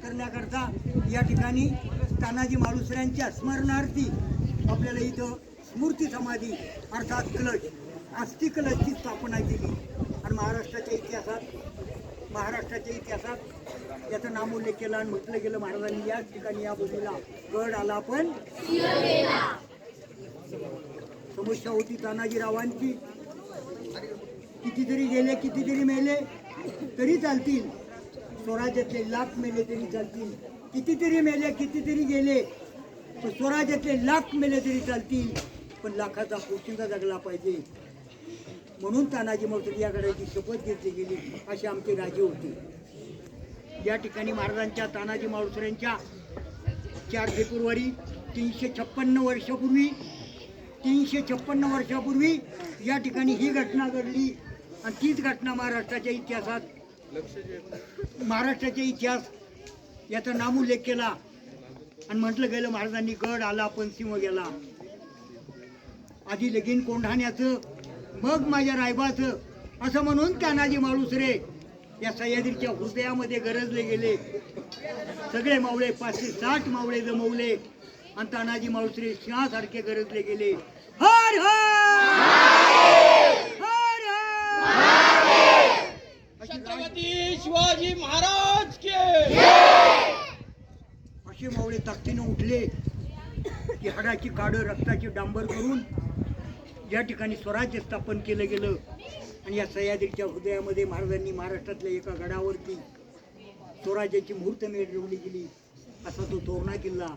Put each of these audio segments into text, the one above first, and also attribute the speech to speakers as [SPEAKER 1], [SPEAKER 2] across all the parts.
[SPEAKER 1] करण्याकरता या ठिकाणी तानाजी मालुसऱ्यांच्या स्मरणार्थी आपल्याला इथं स्मृती समाधी अर्थात कलश अस्थि कलशची स्थापना केली आणि महाराष्ट्राच्या इतिहासात याचा नामोल्लेख केला आणि म्हटलं गेलं महाराजांनी याच ठिकाणी या भूमीला गड आला पण समस्या होती तानाजीरावांची, कितीतरी गेले कितीतरी मेले तरी चालतील, स्वराज्यातले लाख मेले तरी चालतील, कितीतरी मेले कितीतरी गेले पण स्वराज्यातले लाख मेले तरी चालतील, पण लाखाचा पोशिंदा जगला पाहिजे. म्हणून तानाजी मालुसरे या गडाची शपथ घेतली गेली असे आमचे राजे होते. या ठिकाणी महाराजांच्या तानाजी मालुसऱ्यांच्या 4 फेब्रुवारी 356 वर्षापूर्वी या ठिकाणी ही घटना घडली आणि तीच घटना महाराष्ट्राच्या इतिहास याचा नामोल्लेख केला आणि म्हटलं गेलं महाराजांनी गड आला पण सिंह गेला. आधी लगीन कोंढाण्याचं मग माझ्या रायबाचं असं म्हणून तानाजी मालुसरे या सह्याद्रीच्या हृदयामध्ये गरजले गेले. सगळे मावळे 560 मावळे जमवले आणि तानाजी मालुसरे सिंहासारखे गरजले गेले. हर हर
[SPEAKER 2] छत्रपती शिवाजी महाराज के
[SPEAKER 1] असे मावळे ताकदीने उठले की हाडाची काढं रक्ताची डांबर करून या ठिकाणी स्वराज्य स्थापन केलं गेलं. आणि या सह्याद्रीच्या हृदयामध्ये महाराजांनी महाराष्ट्रातल्या एका गडावरती स्वराज्याची मुहूर्तमेढ रोवली गेली. असा तो तोरणा किल्ला,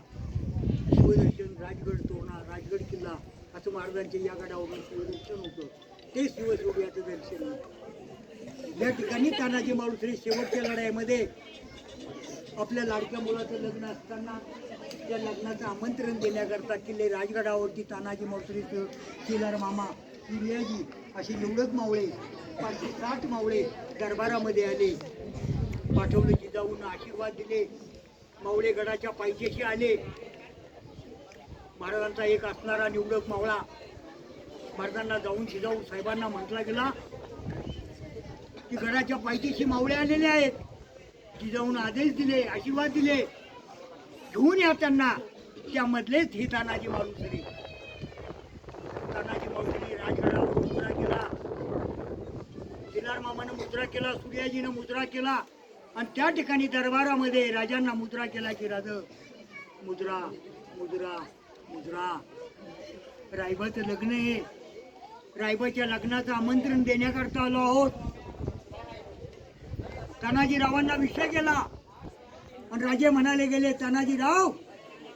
[SPEAKER 1] शिवदर्शन राजगड तोरणा, राजगड किल्ला असं महाराजांच्या या गडावरून शिवदर्शन होतं. ते शिवस्वरूपाचं दर्शन. या ठिकाणी तानाजी मालुसरे शेवटच्या लढाईमध्ये आपल्या लाडक्या मुलाचं लग्न असताना त्या लग्नाचं आमंत्रण देण्याकरता किल्ले राजगडावरती तानाजी मालुसरेचं शेलार मामा सूर्याजी असे निवडक मावळे 560 मावळे दरबारामध्ये आले. पाठवले जिजाऊंना आशीर्वाद दिले. मावळे गडाच्या पायथ्याशी आले. महाराजांचा एक असणारा निवडक मावळा महाराजांना जाऊन जिजाऊ साहेबांना म्हटला गेला की गडाच्या पायथ्याशी मावळे आलेले आहेत. जिजाऊन आदेश दिले, आशीर्वाद दिले, घेऊन या त्यांना. त्यामधलेच हे तानाजी मालुसरे. तानाजी मालुसरे राजगडावर मुजरा केला, शेलार मामानं मुजरा केला, सूर्याजीनं मुजरा केला आणि त्या ठिकाणी दरबारामध्ये राजांना मुजरा केला की राज मुजरा मुजरा मुजरा. रायबाचं लग्न आहे, रायबाच्या लग्नाचं आमंत्रण देण्याकरता आलो आहोत. तानाजीरावांना विषय केला आणि राजे म्हणाले गेले, तानाजीराव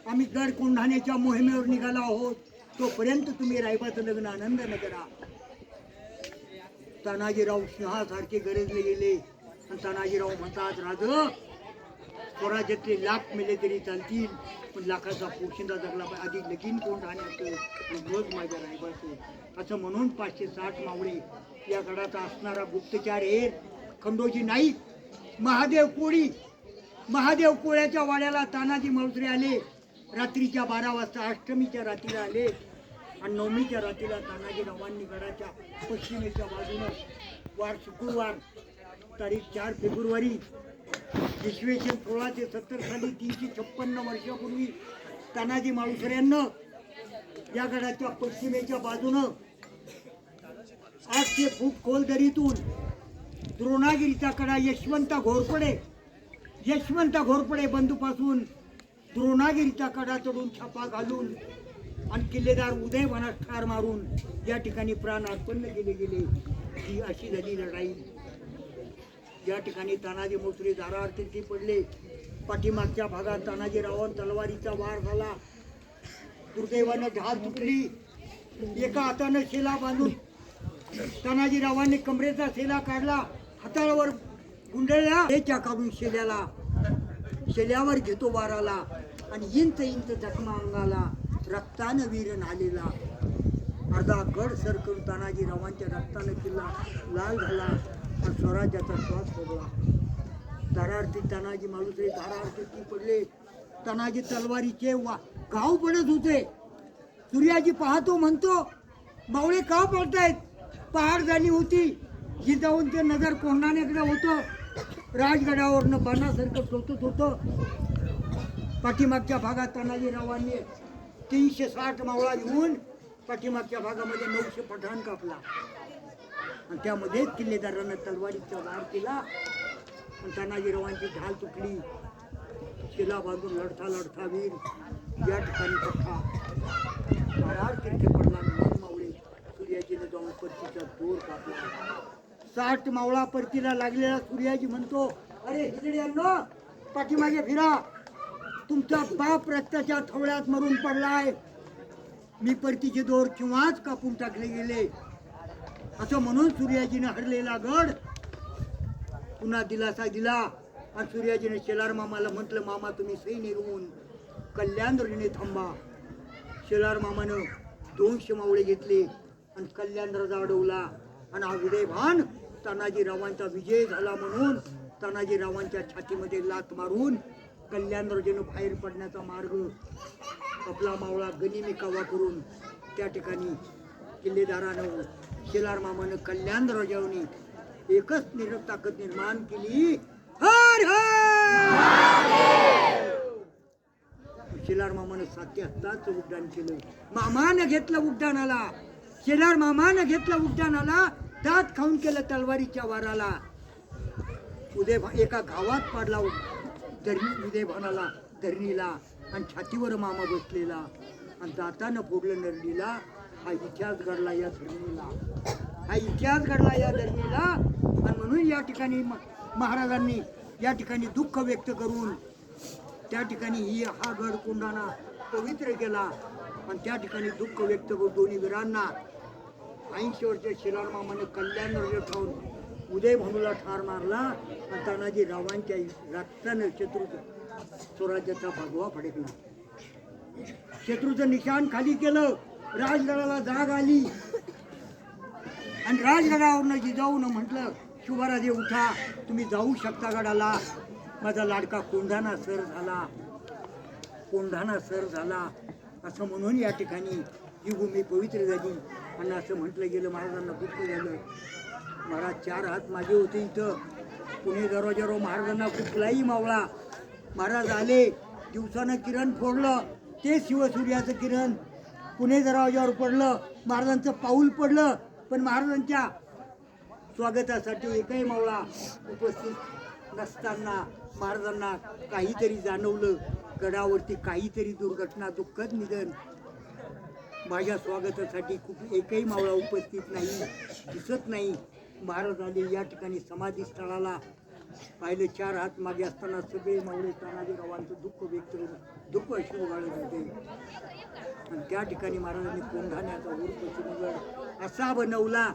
[SPEAKER 1] आम्ही गड कोंढाण्याच्या मोहिमेवर निघालो आहोत, तोपर्यंत तुम्ही रायबाचं लग्न आनंदाने करा. तानाजीराव सिंहासारखे गरजले गेले आणि तानाजीराव म्हणतात, राज स्वराज्यातले लाख मेले तरी चालतील, पण लाखाचा पोशिंदा जगला पाहिजे. आधी लगीन कोंढाण्याचं मग माझ्या रायबाचं. असं म्हणून 560 मावळे या गडाचा असणारा गुप्तचार हे खंडोजी नाईक, महादेव कोळ्याच्या वाड्याला तानाजी मालुसरे आले. रात्रीच्या 12 वाजता अष्टमीच्या रात्रीला आले आणि नवमीच्या रात्रीला तानाजीरावांनी गडाच्या पश्चिमेच्या बाजूनं वार शुक्रवार तारीख 4 फेब्रुवारी इसवी सन 1670 साली 356 वर्षापूर्वी तानाजी मालुसऱ्यांना या गडाच्या पश्चिमेच्या बाजूनं 800 फूट खोल दरीतून द्रोणागिरीचा कडा यशवंत घोरपडे बंधूपासून द्रोणागिरीचा कडा चढून छापा घालून आणि किल्लेदार उदयवनात ठार मारून या ठिकाणी प्राण अर्पण केले गेले. ही अशी झाली लढाई. या ठिकाणी तानाजी मालुसरे दारार्थी पडले. पाठीमागच्या भागात तानाजीरावांना तलवारीचा वार झाला. दुर्दैवानं ढाल तुटली. एका हातानं शेला बांधून तानाजीरावांनी कमरेचा शेला काढला, हातावर गुंडळला, त्याच्या काढून शेल्यावर घेतो वाराला आणि इंच जखमा अंगाला, रक्तानं वीर नालेला. अर्धा गड सर करून तानाजीरावांच्या रक्तानं किल्ला लाल झाला आणि स्वराज्याचा श्वास सोडला. दारार्थी तानाजी मालुसरे दारार्थी पडले. तानाजी तलवारीचे घाव पडत होते. सूर्याजी पाहतो, म्हणतो, मावळे का पडतायत? पहाड झाली होती. जिजाऊंचे नजर कोंढाण्याकडे होतं. राजगडावरनं बाणासारखं टोचत होतं. पाठीमागच्या भागात तानाजीरावांनी 360 मावळा घेऊन पाठीमागच्या भागामध्ये 900 पठाण कापला आणि त्यामध्ये किल्लेदारांना तलवारीचा वार केला आणि तानाजीरावांची ढाल तुटली. शिला बांधून लढता लढता वीर या ठिकाणी पठ्ठा महाराज तिरके पडला. 9 मावळे सूर्याजीने जाऊन परतीचा दोर कापला. 60 मावळा परतीला लागलेला सूर्याजी म्हणतो, अरे हिजड्यांनो पाठीमागे फिरा, तुमचा बाप रक्ताच्या थवळ्यात मरून पडलाय. मी परतीचे दोर किंवाच कापून टाकले गेले. असं म्हणून सूर्याजीने हरलेला गड पुन्हा दिलासा दिला आणि सूर्याजीने शेलार मामाला म्हटलं, मामा तुम्ही सई निघून कल्याणदरीने थांबा. शेलार मामानं 200 मावळे घेतले आणि कल्याणदराजा अडवला आणि हा उदयभान तानाजीरावांचा विजय झाला म्हणून तानाजीरावांच्या छातीमध्ये लात मारून कल्याणराजेनं बाहेर पडण्याचा मार्ग आपला मावळा गनिमी कावा करून त्या ठिकाणी किल्लेदारानं शेलार मामानं कल्याणराजावनी एकच ताकद निर्माण केली, हर हर. शेलार मामानं 7 हत्ताचं उड्डाण केलं. मामानं घेतलं उड्डाणाला, शेलार मामानं घेतलं उड्डाणाला, दात खाऊन केलं तलवारीच्या वाराला. एका गावात पाडला उदयभानाला धरणीला आणि छातीवर मामा बसलेला आणि दातानं फोडलं नरडीला. हा इतिहास घडला या धरणीला, हा इतिहास घडला या धरणीला. आणि म्हणून या ठिकाणी महाराजांनी या ठिकाणी दुःख व्यक्त करून त्या ठिकाणी हा गड कोंढाणा पवित्र केला आणि त्या ठिकाणी दुःख व्यक्त करून दोन्ही वीरांना 80 वर्ष शेलार मामाने कल्याण ठेवून उदयभानूला ठार मारला आणि तानाजीरावांच्या रक्तानं स्वराज्याचा भगवा फडकला. शत्रूचं निशाण खाली केलं. राजगडाला जाग आली आणि राजगडावरनं जिजाऊनं म्हटलं, शुभाराजे उठा, तुम्ही जाऊ शकता गडाला. माझा लाडका कोंढाणा सर झाला, कोंढाणा सर झाला. असं म्हणून या ठिकाणी ही भूमी पवित्र झाली आणि असं म्हटलं गेलं. महाराजांना दुःख झालं. महाराज 4 हात मागे होते इथं. पुणे दरवाजावर महाराजांना कुठलाही मावळा. महाराज आले, दिवसानं किरण फोडलं, ते शिवसूर्याचं किरण पुणे दरवाजावर पडलं. महाराजांचं पाऊल पडलं, पण महाराजांच्या स्वागतासाठी एकही मावळा उपस्थित नसताना महाराजांना काहीतरी जाणवलं. गडावरती काहीतरी दुर्घटना, दुःखद निधन. माझ्या स्वागतासाठी एकही मावळा उपस्थित नाही, दिसत नाही. महाराज आले या ठिकाणी समाधी स्थळाला. पाहिलं 4 हात मागे असताना सगळे मावळे तानाजीरावांचं दुःख व्यक्त करून दुःख अश्रू गाळत होते. आणि त्या ठिकाणी महाराजांनी कोंढाण्याचा उर्फ सिंहगड असा बनवला,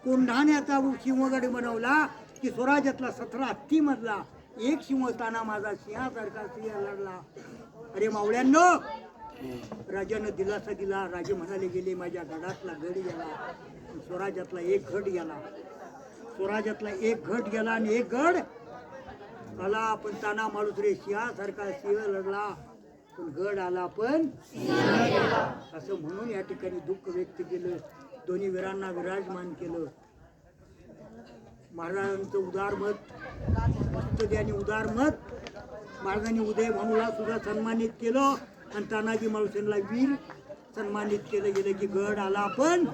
[SPEAKER 1] कोंढाण्याचा सिंहगड बनवला की स्वराज्यातला 17 हत्तीमधला एक सिंह ताना माझा सिंहासारखा सिंह लढला. अरे मावळ्यांनो, राजानं दिलासा दिला. राजे म्हणाले गेले, माझ्या गडातला गड गेला, स्वराज्यातला एक गड गेला. स्वराज्यातला एक गड गेला आणि एक गड आला. पण ताना माणूस रे सिंहासारखा सिंह लढला, पण गड आला पण असं म्हणून या ठिकाणी दुःख व्यक्त केलं. दोन्ही वीरांना विराजमान केलं. महाराजांचं उदार मत, मस्तदी आणि उदार मत. महाराजांनी उदयभानूला सुद्धा सन्मानित केलं आणि तानाजी मालुसरेंना वीर सन्मानित केलं गेलं की गड आला पण.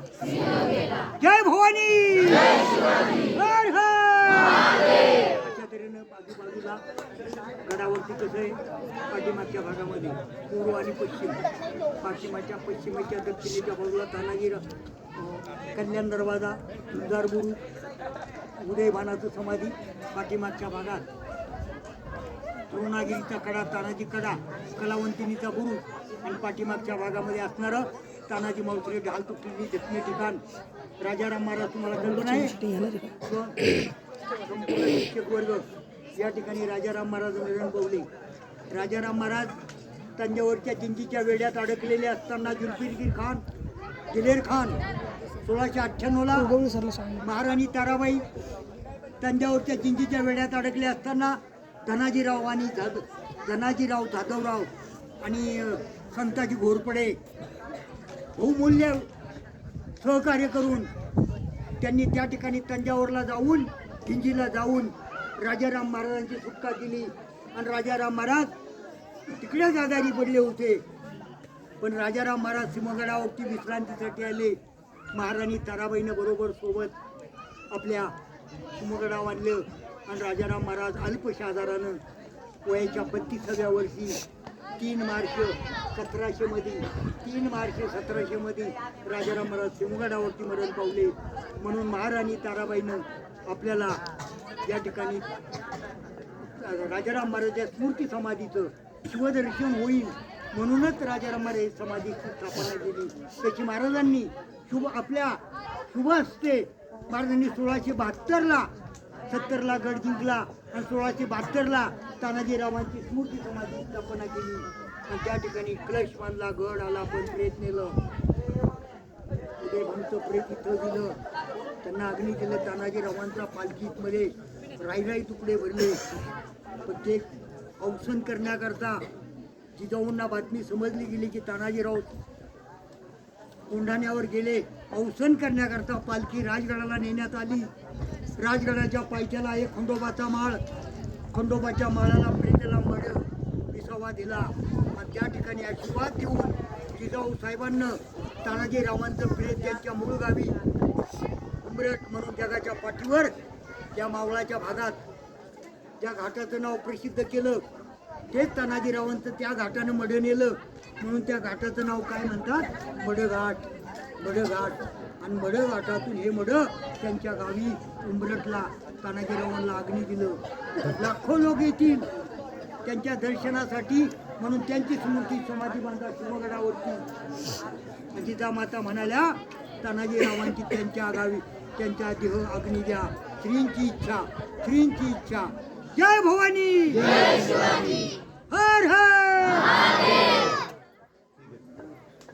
[SPEAKER 1] जय भवानी, हर हर. अशा तऱ्हेनं आजूबाजूला गडावरती कसं आहे, पाठीमागच्या भागामध्ये पूर्व आणि पश्चिम, पाठीमागच्या पश्चिमेच्या दक्षिणेच्या बाजूला तानाजी कल्याण दरवाजा, तुळजार गुरु, उदयभानाचं समाधी. पाठीमागच्या भागात द्रोणागिरीचा कडा, तानाजी कडा, कलावंतिनीचा गुरु आणि पाठीमागच्या भागामध्ये असणारं तानाजी मालुसरे ढाल तुटलेली जखमी ठिकाण. राजाराम महाराज तुम्हाला कल्पना आहे, संपूर्ण शिक्षक वर्ग या ठिकाणी राजाराम महाराज रणपवले. राजाराम महाराज तंजावरच्या चिंचीच्या वेड्यात अडकलेले असताना जुल्फिकार खान, दिलेर खान 1698ला महाराणी ताराबाई तंजावरच्या चिंचीच्या वेड्यात अडकले असताना धनाजीराव जाधवराव आणि संताजी घोरपडे बहुमूल्य सहकार्य करून त्यांनी त्या ठिकाणी तंजावरला जाऊन, चिंचीला जाऊन राजाराम महाराजांची सुटका केली आणि राजाराम महाराज तिकडेच आजारी पडले होते. पण राजाराम महाराज सिंहगडावरती विश्रांतीसाठी आले. महाराणी ताराबाईनं बरोबर सोबत आपल्या सिंहगडावर आणलं आणि राजाराम महाराज अल्पशा आजारानं वयाच्या 32व्या वर्षी 3 मार्च 1700 मध्ये राजाराम महाराज सिंहगडावरती मरण पावले. म्हणून महाराणी ताराबाईनं आपल्याला या ठिकाणी राजाराम महाराज स्मृती समाधीचं शिवदर्शन होईल म्हणूनच राजाराम महाराज समाधीची स्थापना केली. त्याची महाराजांनी आपल्या शुभ हस्ते महाराजांनी 1672ला 70ला गड जिंकला आणि 1672ला तानाजीरावांची स्मृती समाधी स्थापना केली आणि त्या ठिकाणी कलश बांधला, गड आला, पण प्रेत नेलं. उदयभानचं प्रेत इथं दिलं, त्यांना अग्नी दिलं. तानाजीरावांचा पालखीमध्ये राई तुकडे भरले. पण ते अवसान करण्याकरता जिजाऊंना बातमी समजली गेली की तानाजीराव कोंढाण्यावर गेले. अवसान करण्याकरता पालखी राजगडाला नेण्यात आली. राजगडाच्या पायथ्याला एक खंडोबाचा माळ, खंडोबाच्या माळाला प्रेताला मड विसावा दिला आणि त्या ठिकाणी आशीर्वाद देऊन जिजाऊ साहेबांना तानाजीरावांचं प्रेत त्यांच्या मूळ गावी उंबरठ म्हणून जगाच्या पाठीवर त्या मावळाच्या भागात त्या घाटाचं नाव प्रसिद्ध केलं. तेच तानाजीरावांचं त्या घाटानं मड नेलं म्हणून त्या घाटाचं नाव काय म्हणतात? मडघाट. मडघाट आणि मडघाटातून हे मड त्यांच्या गावी उंबरठला तानाजीरावांना अग्नी दिलं. लाखो लोक येतील त्यांच्या दर्शनासाठी म्हणून त्यांची स्मृती समाधी बांधा शिवगडावरती. जिजामाता म्हणाल्या तानाजीरावांची त्यांच्या गावी त्यांच्या देह अग्नी द्या. श्रींची इच्छा, श्रींची इच्छा. जय भवानी.